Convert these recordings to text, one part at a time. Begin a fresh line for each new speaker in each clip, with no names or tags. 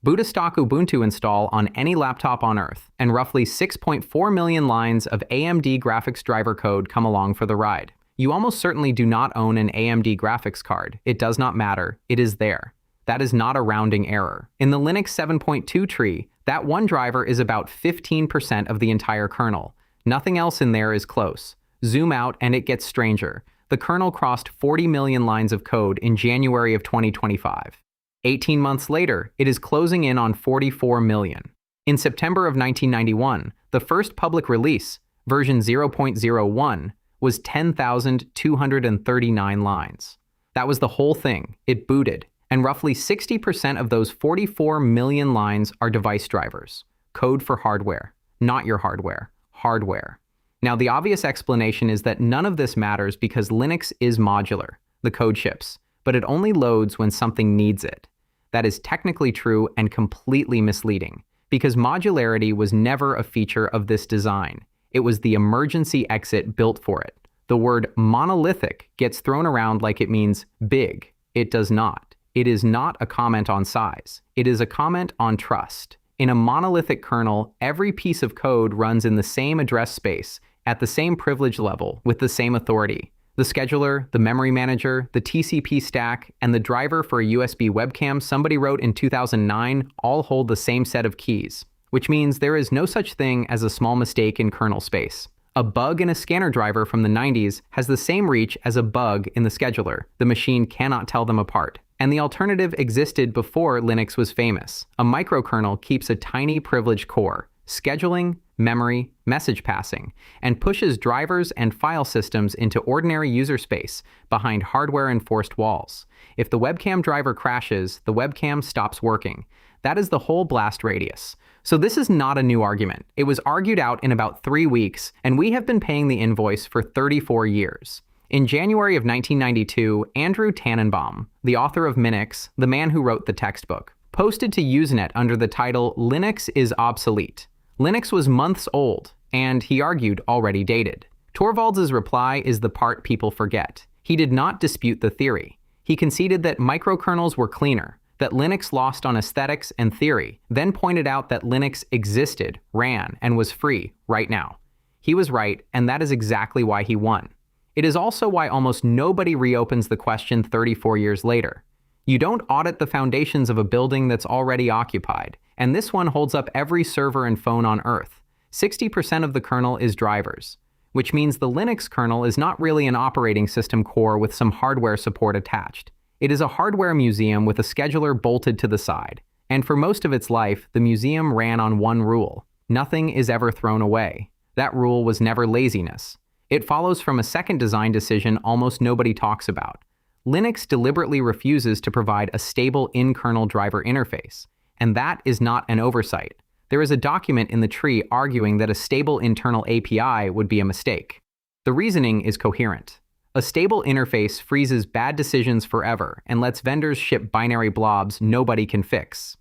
Boot a stock Ubuntu install on any laptop on Earth, and roughly 6.4 million lines of AMD graphics driver code come along for the ride. You almost certainly do not own an AMD graphics card. It does not matter. It is there. That is not a rounding error. In the Linux 7.2 tree, that one driver is about 15% of the entire kernel. Nothing else in there is close. Zoom out and it gets stranger. The kernel crossed 40 million lines of code in January of 2025. 18 months later, it is closing in on 44 million. In September of 1991, the first public release, version 0.01, was 10,239 lines. That was the whole thing. It booted. And roughly 60% of those 44 million lines are device drivers. Code for hardware. Not your hardware. Hardware. Now, the obvious explanation is that none of this matters because Linux is modular. The code ships. But it only loads when something needs it. That is technically true and completely misleading, because modularity was never a feature of this design. It was the emergency exit built for it. The word monolithic gets thrown around like it means big. It does not. It is not a comment on size. It is a comment on trust. In a monolithic kernel, every piece of code runs in the same address space, at the same privilege level, with the same authority. The scheduler, the memory manager, the TCP stack, and the driver for a USB webcam somebody wrote in 2009 all hold the same set of keys, which means there is no such thing as a small mistake in kernel space. A bug in a scanner driver from the 90s has the same reach as a bug in the scheduler. The machine cannot tell them apart. And the alternative existed before Linux was famous. A microkernel keeps a tiny privileged core, scheduling, memory, message passing, and pushes drivers and file systems into ordinary user space behind hardware-enforced walls. If the webcam driver crashes, the webcam stops working. That is the whole blast radius. So this is not a new argument. It was argued out in about 3 weeks, and we have been paying the invoice for 34 years. In January of 1992, Andrew Tanenbaum, the author of Minix, the man who wrote the textbook, posted to Usenet under the title "Linux is Obsolete." Linux was months old, and he argued already dated. Torvalds' reply is the part people forget. He did not dispute the theory. He conceded that microkernels were cleaner, that Linux lost on aesthetics and theory, then pointed out that Linux existed, ran, and was free right now. He was right, and that is exactly why he won. It is also why almost nobody reopens the question 34 years later. You don't audit the foundations of a building that's already occupied, and this one holds up every server and phone on Earth. 60% of the kernel is drivers, which means the Linux kernel is not really an operating system core with some hardware support attached. It is a hardware museum with a scheduler bolted to the side. And for most of its life, the museum ran on one rule. Nothing is ever thrown away. That rule was never laziness. It follows from a second design decision almost nobody talks about. Linux deliberately refuses to provide a stable in-kernel driver interface, and that is not an oversight. There is a document in the tree arguing that a stable internal API would be a mistake. The reasoning is coherent. A stable interface freezes bad decisions forever and lets vendors ship binary blobs nobody can fix.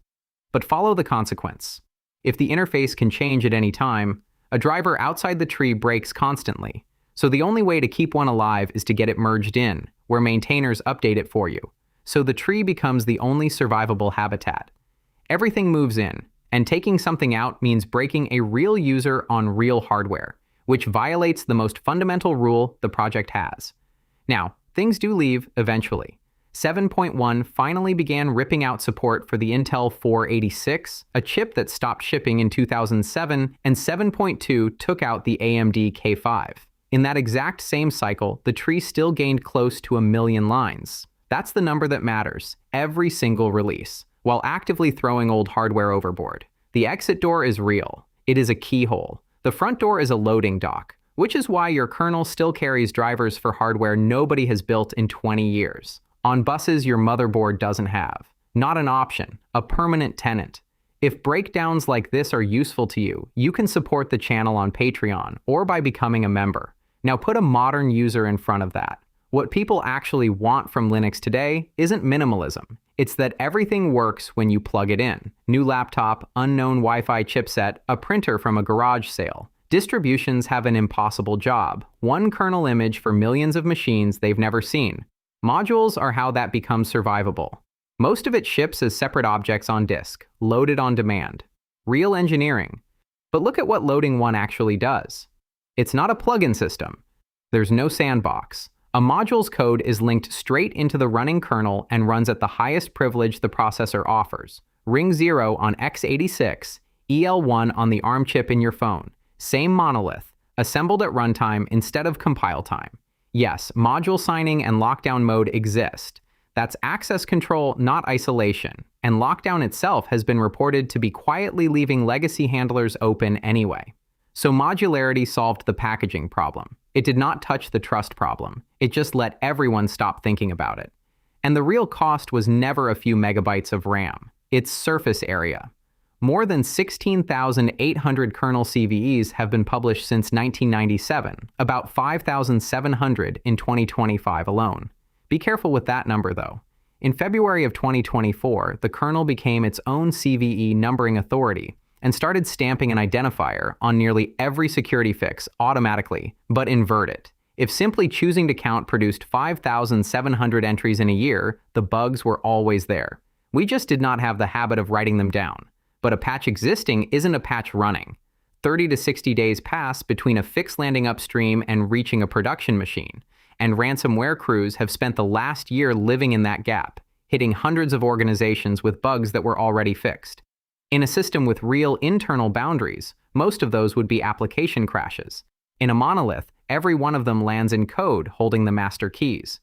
But follow the consequence. If the interface can change at any time, a driver outside the tree breaks constantly. So the only way to keep one alive is to get it merged in, where maintainers update it for you. So the tree becomes the only survivable habitat. Everything moves in, and taking something out means breaking a real user on real hardware, which violates the most fundamental rule the project has. Now, things do leave eventually. 7.1 finally began ripping out support for the Intel 486, a chip that stopped shipping in 2007, and 7.2 took out the AMD K5. In that exact same cycle, the tree still gained close to 1 million lines. That's the number that matters, every single release, while actively throwing old hardware overboard. The exit door is real. It is a keyhole. The front door is a loading dock, which is why your kernel still carries drivers for hardware nobody has built in 20 years. On buses your motherboard doesn't have. Not an option, a permanent tenant. If breakdowns like this are useful to you, you can support the channel on Patreon or by becoming a member. Now put a modern user in front of that. What people actually want from Linux today isn't minimalism. It's that everything works when you plug it in. New laptop, unknown Wi-Fi chipset, a printer from a garage sale. Distributions have an impossible job. One kernel image for millions of machines they've never seen. Modules are how that becomes survivable. Most of it ships as separate objects on disk, loaded on demand. Real engineering. But look at what loading one actually does. It's not a plugin system. There's no sandbox. A module's code is linked straight into the running kernel and runs at the highest privilege the processor offers. Ring 0 on x86, EL1 on the ARM chip in your phone. Same monolith, assembled at runtime instead of compile time. Yes, module signing and lockdown mode exist. That's access control, not isolation. And lockdown itself has been reported to be quietly leaving legacy handlers open anyway. So modularity solved the packaging problem. It did not touch the trust problem. It just let everyone stop thinking about it. And the real cost was never a few megabytes of RAM. It's surface area. More than 16,800 kernel CVEs have been published since 1997, about 5,700 in 2025 alone. Be careful with that number, though. In February of 2024, the kernel became its own CVE numbering authority and started stamping an identifier on nearly every security fix automatically, but invert it. If simply choosing to count produced 5,700 entries in a year, the bugs were always there. We just did not have the habit of writing them down. But a patch existing isn't a patch running. 30 to 60 days pass between a fix landing upstream and reaching a production machine, and ransomware crews have spent the last year living in that gap, hitting hundreds of organizations with bugs that were already fixed. In a system with real internal boundaries, most of those would be application crashes. In a monolith, every one of them lands in code holding the master keys.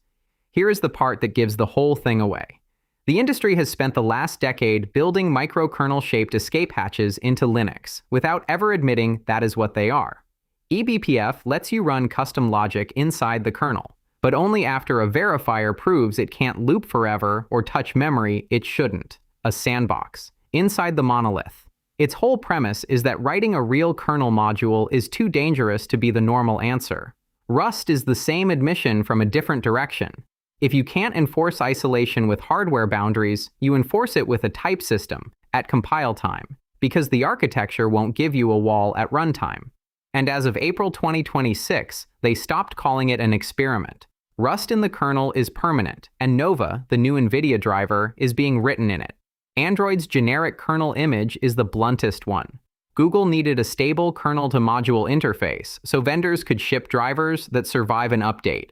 Here is the part that gives the whole thing away. The industry has spent the last decade building microkernel-shaped escape hatches into Linux without ever admitting that is what they are. eBPF lets you run custom logic inside the kernel, but only after a verifier proves it can't loop forever or touch memory it shouldn't. A sandbox. Inside the monolith. Its whole premise is that writing a real kernel module is too dangerous to be the normal answer. Rust is the same admission from a different direction. If you can't enforce isolation with hardware boundaries, you enforce it with a type system at compile time, because the architecture won't give you a wall at runtime. And as of April 2026, they stopped calling it an experiment. Rust in the kernel is permanent, and Nova, the new NVIDIA driver, is being written in it. Android's generic kernel image is the bluntest one. Google needed a stable kernel-to-module interface so vendors could ship drivers that survive an update.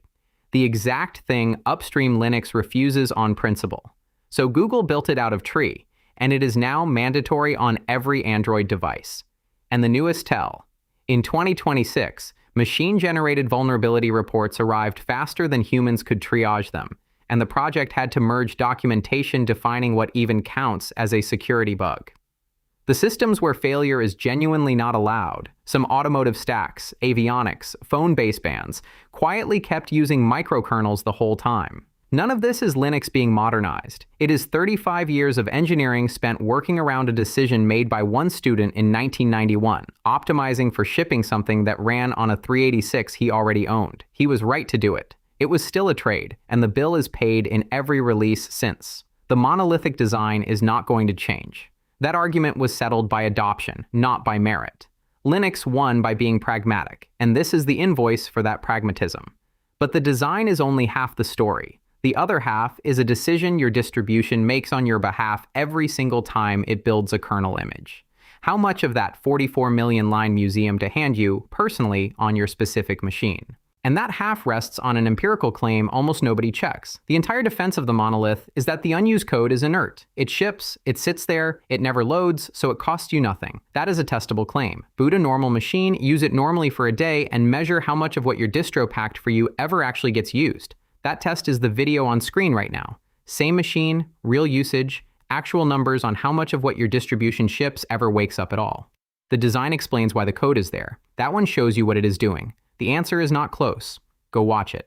The exact thing upstream Linux refuses on principle. So Google built it out of tree, and it is now mandatory on every Android device. And the newest tell. In 2026, machine-generated vulnerability reports arrived faster than humans could triage them, and the project had to merge documentation defining what even counts as a security bug. The systems where failure is genuinely not allowed, some automotive stacks, avionics, phone basebands, quietly kept using microkernels the whole time. None of this is Linux being modernized. It is 35 years of engineering spent working around a decision made by one student in 1991, optimizing for shipping something that ran on a 386 he already owned. He was right to do it. It was still a trade, and the bill is paid in every release since. The monolithic design is not going to change. That argument was settled by adoption, not by merit. Linux won by being pragmatic, and this is the invoice for that pragmatism. But the design is only half the story. The other half is a decision your distribution makes on your behalf every single time it builds a kernel image. How much of that 44 million line museum to hand you, personally, on your specific machine? And that half rests on an empirical claim almost nobody checks. The entire defense of the monolith is that the unused code is inert. It ships, it sits there, it never loads, so it costs you nothing. That is a testable claim. Boot a normal machine, use it normally for a day, and measure how much of what your distro packed for you ever actually gets used. That test is the video on screen right now. Same machine, real usage, actual numbers on how much of what your distribution ships ever wakes up at all. The design explains why the code is there. That one shows you what it is doing. The answer is not close. Go watch it.